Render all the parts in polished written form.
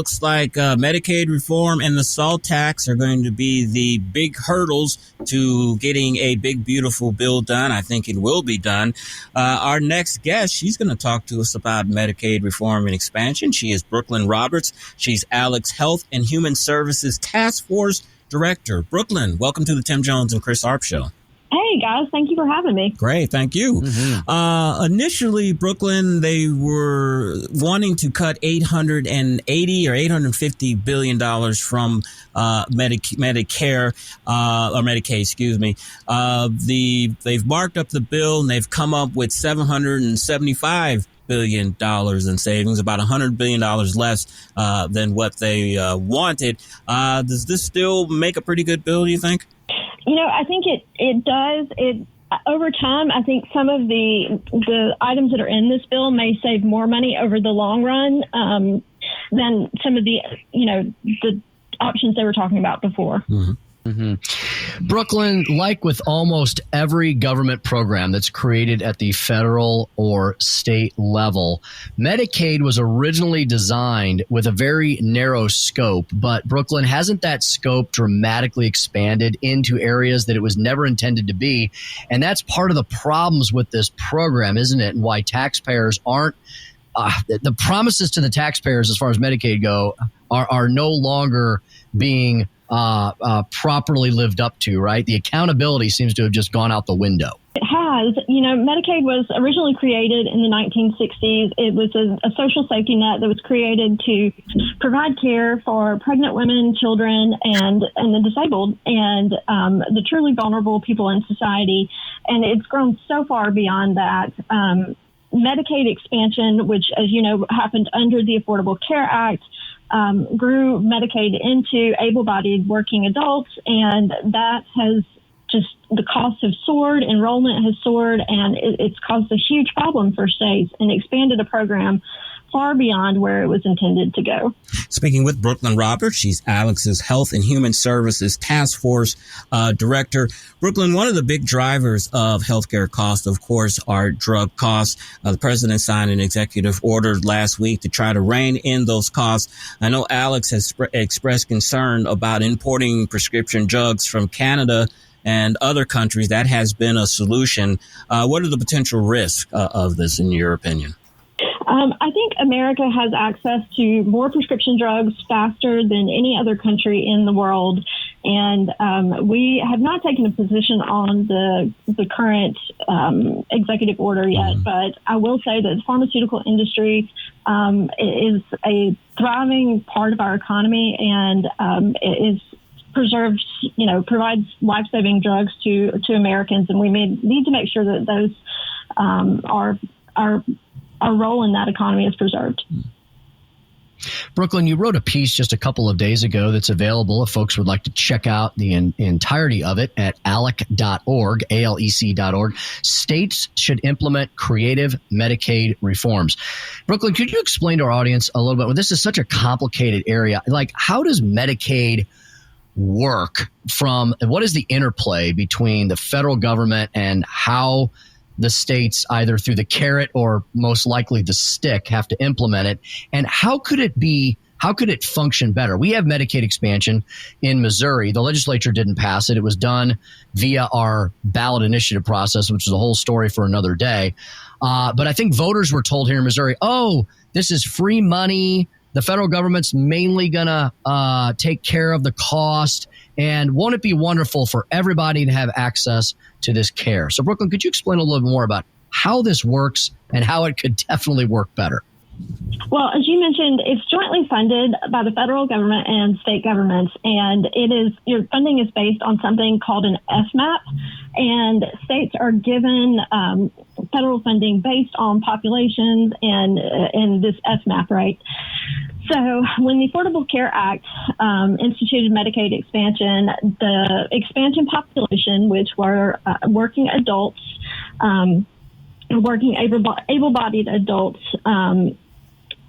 Looks like Medicaid reform and the SALT tax are going to be the big hurdles to getting a big, beautiful bill done. I think it will be done. Our next guest, she's going to talk to us about Medicaid reform and expansion. She is Brooklyn Roberts. She's ALEC's Health and Human Services Task Force Director. Brooklyn, welcome to the Tim Jones and Chris Arps Show. Hey, guys. Thank you for having me. Great. Thank you. Initially, Brooklyn, they were wanting to cut $880 or $850 billion from Medicare or Medicaid, excuse me. They've marked up the bill and they've come up with $775 billion in savings, about $100 billion less than what they wanted. Does this still make a pretty good bill, do you think? I think it does. Over time, I think some of the items that are in this bill may save more money over the long run than some of the options they were talking about before. Mm-hmm. Brooklyn, like with almost every government program that's created at the federal or state level, Medicaid was originally designed with a very narrow scope, but Brooklyn, hasn't that scope dramatically expanded into areas that it was never intended to be? And that's part of the problems with this program, isn't it? And why taxpayers aren't the promises to the taxpayers as far as Medicaid go are no longer being properly lived up to, right? The accountability seems to have just gone out the window. It has. Medicaid was originally created in the 1960s. It was a social safety net that was created to provide care for pregnant women, children, and the disabled, and the truly vulnerable people in society. And it's grown so far beyond that. Medicaid expansion, which, as you know, happened under the Affordable Care Act, grew Medicaid into able-bodied working adults, and that has the costs have soared, enrollment has soared, and it's caused a huge problem for states and expanded a program far beyond where it was intended to go. Speaking with Brooklyn Roberts, she's ALEC's Health and Human Services Task Force Director. Brooklyn, one of the big drivers of healthcare costs, of course, are drug costs. The president signed an executive order last week to try to rein in those costs. I know ALEC has expressed concern about importing prescription drugs from Canada and other countries. That has been a solution. What are the potential risks of this, in your opinion? I think America has access to more prescription drugs faster than any other country in the world. And we have not taken a position on the current executive order yet. But I will say that the pharmaceutical industry is a thriving part of our economy, and it is provides life-saving drugs to Americans. And we need to make sure that those our role in that economy is preserved. Brooklyn, you wrote a piece just a couple of days ago that's available if folks would like to check out the entirety of it at ALEC.org, ALEC.org. States should implement creative Medicaid reforms. Brooklyn, could you explain to our audience a little bit? Well, this is such a complicated area. Like, how does Medicaid work what is the interplay between the federal government and how the states, either through the carrot or most likely the stick, have to implement it? And how could it function better? We have Medicaid expansion in Missouri. The legislature didn't pass it. It was done via our ballot initiative process, which is a whole story for another day. But I think voters were told here in Missouri, this is free money. The federal government's mainly going to take care of the cost. And won't it be wonderful for everybody to have access to this care? So, Brooklyn, could you explain a little bit more about how this works and how it could definitely work better? Well, as you mentioned, it's jointly funded by the federal government and state governments, and your funding is based on something called an FMAP, and states are given federal funding based on populations and this FMAP, right? So when the Affordable Care Act instituted Medicaid expansion, the expansion population, which were working adults, working able-bodied adults,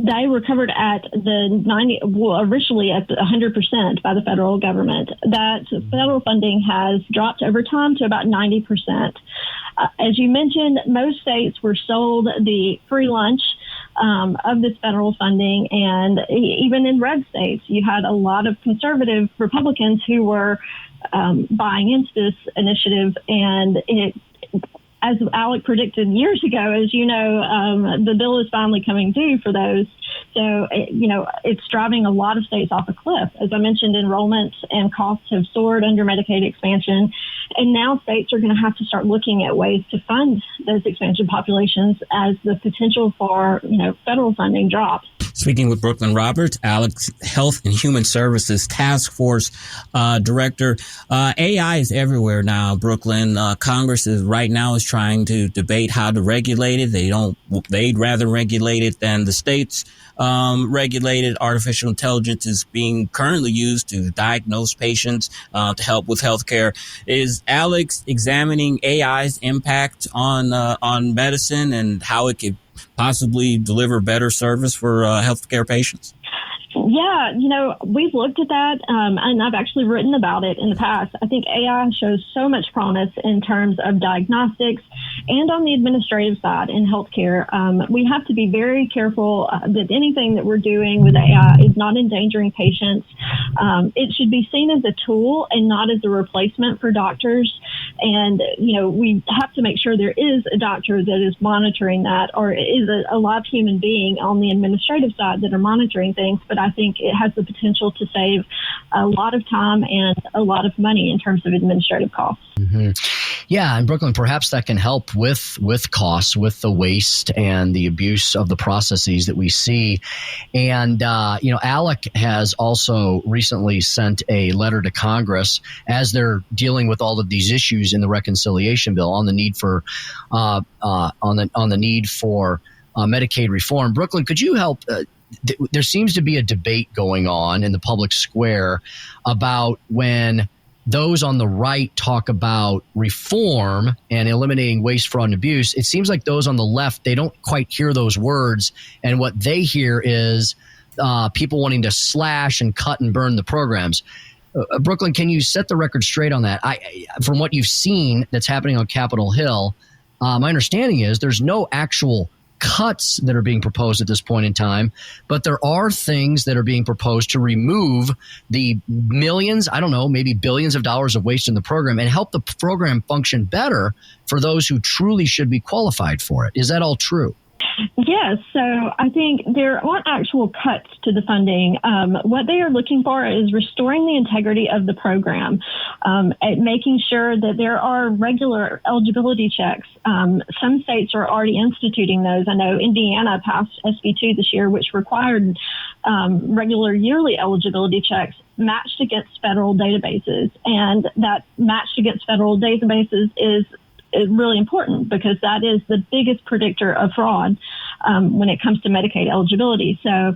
they were covered at originally at 100% by the federal government. That federal funding has dropped over time to about 90%. As you mentioned, most states were sold the free lunch of this federal funding. And even in red states, you had a lot of conservative Republicans who were buying into this initiative. And as ALEC predicted years ago, as you know, the bill is finally coming due for those. So, it's driving a lot of states off a cliff. As I mentioned, enrollments and costs have soared under Medicaid expansion. And now states are going to have to start looking at ways to fund those expansion populations as the potential for, federal funding drops. Speaking with Brooklyn Roberts, ALEC's Health and Human Services Task Force Director. AI is everywhere now, Brooklyn. Congress is trying to debate how to regulate it. They'd rather regulate it than the states regulate it. Artificial intelligence is being currently used to diagnose patients, to help with healthcare. Is ALEC examining AI's impact on medicine and how it could possibly deliver better service for healthcare patients? Yeah, we've looked at that, and I've actually written about it in the past. I think AI shows so much promise in terms of diagnostics and on the administrative side in healthcare. We have to be very careful that anything that we're doing with AI is not endangering patients. It should be seen as a tool and not as a replacement for doctors. And, we have to make sure there is a doctor that is monitoring that, or is a live human being on the administrative side that are monitoring things. But I think it has the potential to save a lot of time and a lot of money in terms of administrative costs. Mm-hmm. Yeah, in Brooklyn, perhaps that can help with costs, with the waste and the abuse of the processes that we see. And, ALEC has also recently sent a letter to Congress as they're dealing with all of these issues in the reconciliation bill on the need for Medicaid reform. Brooklyn, could you help? There seems to be a debate going on in the public square about when those on the right talk about reform and eliminating waste, fraud, and abuse. It seems like those on the left, they don't quite hear those words. And what they hear is people wanting to slash and cut and burn the programs. Brooklyn, can you set the record straight on that? From what you've seen that's happening on Capitol Hill, my understanding is there's no actual cuts that are being proposed at this point in time, but there are things that are being proposed to remove the millions, I don't know, maybe billions of dollars of waste in the program and help the program function better for those who truly should be qualified for it. Is that all true? Yes. So I think there aren't actual cuts to the funding. What they are looking for is restoring the integrity of the program, at making sure that there are regular eligibility checks. Some states are already instituting those. I know Indiana passed SB2 this year, which required regular yearly eligibility checks matched against federal databases. And that matched against federal databases is really important because that is the biggest predictor of fraud when it comes to Medicaid eligibility. So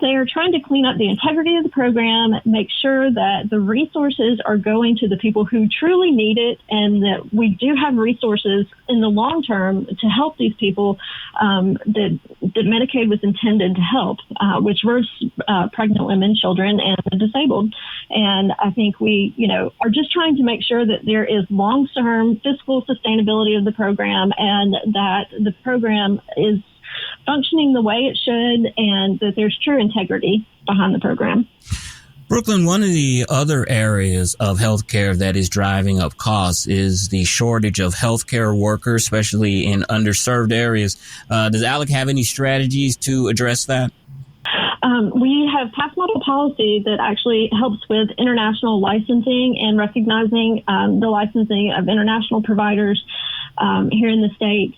they are trying to clean up the integrity of the program, make sure that the resources are going to the people who truly need it, and that we do have resources in the long term to help these people that Medicaid was intended to help, which were pregnant women, children, and the disabled. And I think we, are just trying to make sure that there is long-term fiscal sustainability of the program and that the program is functioning the way it should and that there's true integrity behind the program. Brooklyn, one of the other areas of healthcare that is driving up costs is the shortage of healthcare workers, especially in underserved areas. Does ALEC have any strategies to address that? We have passed model policy that actually helps with international licensing and recognizing the licensing of international providers here in the States.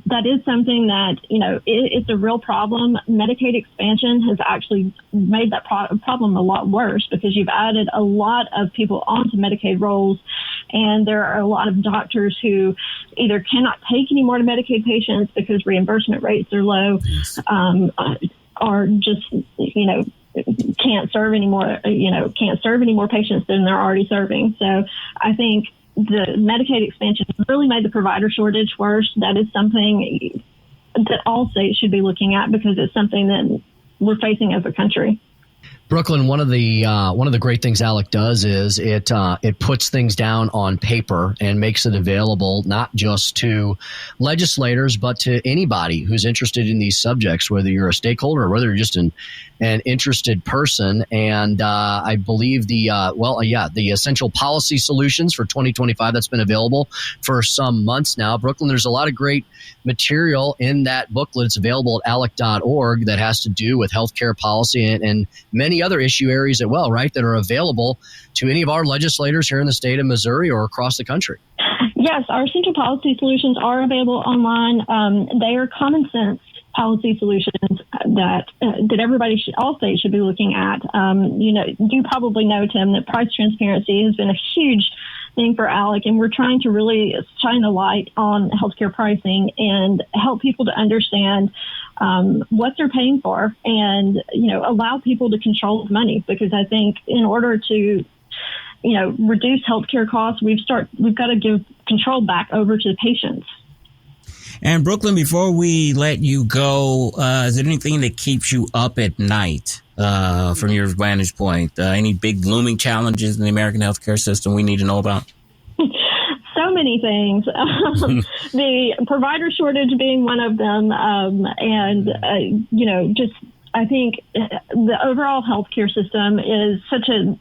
That is something that, it's a real problem. Medicaid expansion has actually made that problem a lot worse because you've added a lot of people onto Medicaid rolls, and there are a lot of doctors who either cannot take any more to Medicaid patients because reimbursement rates are low, or just, can't serve any more patients than they're already serving. So I think the Medicaid expansion really made the provider shortage worse. That is something that all states should be looking at because it's something that we're facing as a country. Brooklyn, one of the great things ALEC does is it puts things down on paper and makes it available not just to legislators but to anybody who's interested in these subjects, whether you're a stakeholder or whether you're just an interested person. And I believe the essential policy solutions for 2025 that's been available for some months now. Brooklyn, there's a lot of great material in that booklet. It's available at alec.org that has to do with healthcare policy and many other issue areas as well, right, that are available to any of our legislators here in the state of Missouri or across the country. Yes, our essential policy solutions are available online. They are common sense policy solutions that everybody all states should be looking at. You probably know, Tim, that price transparency has been a huge thing for ALEC, and we're trying to really shine a light on healthcare pricing and help people to understand what they're paying for, and allow people to control the money. Because I think in order to reduce healthcare costs, we've got to give control back over to the patients. And Brooklyn, before we let you go, is there anything that keeps you up at night from your vantage point? Any big looming challenges in the American healthcare system we need to know about? So many things. The provider shortage being one of them. I think the overall healthcare system is such a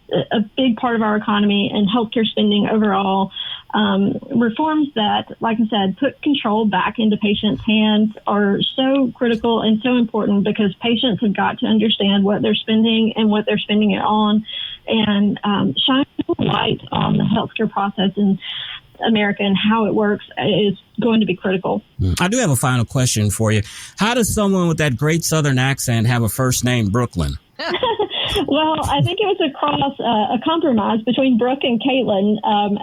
big part of our economy, and healthcare spending overall. Reforms that, like I said, put control back into patients' hands are so critical and so important, because patients have got to understand what they're spending and what they're spending it on, and shine a light on the healthcare process in America and how it works is going to be critical. I do have a final question for you. How does someone with that great Southern accent have a first name, Brooklyn? Well, I think it was a compromise between Brooke and Caitlin.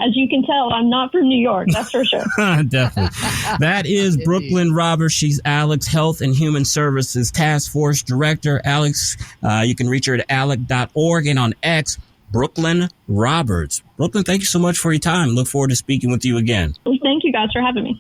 As you can tell, I'm not from New York, that's for sure. Definitely. That is Brooklyn Roberts. She's ALEC's Health and Human Services Task Force Director. Alex, you can reach her at alec.org and on X, Brooklyn Roberts. Brooklyn, thank you so much for your time. Look forward to speaking with you again. Thank you guys for having me.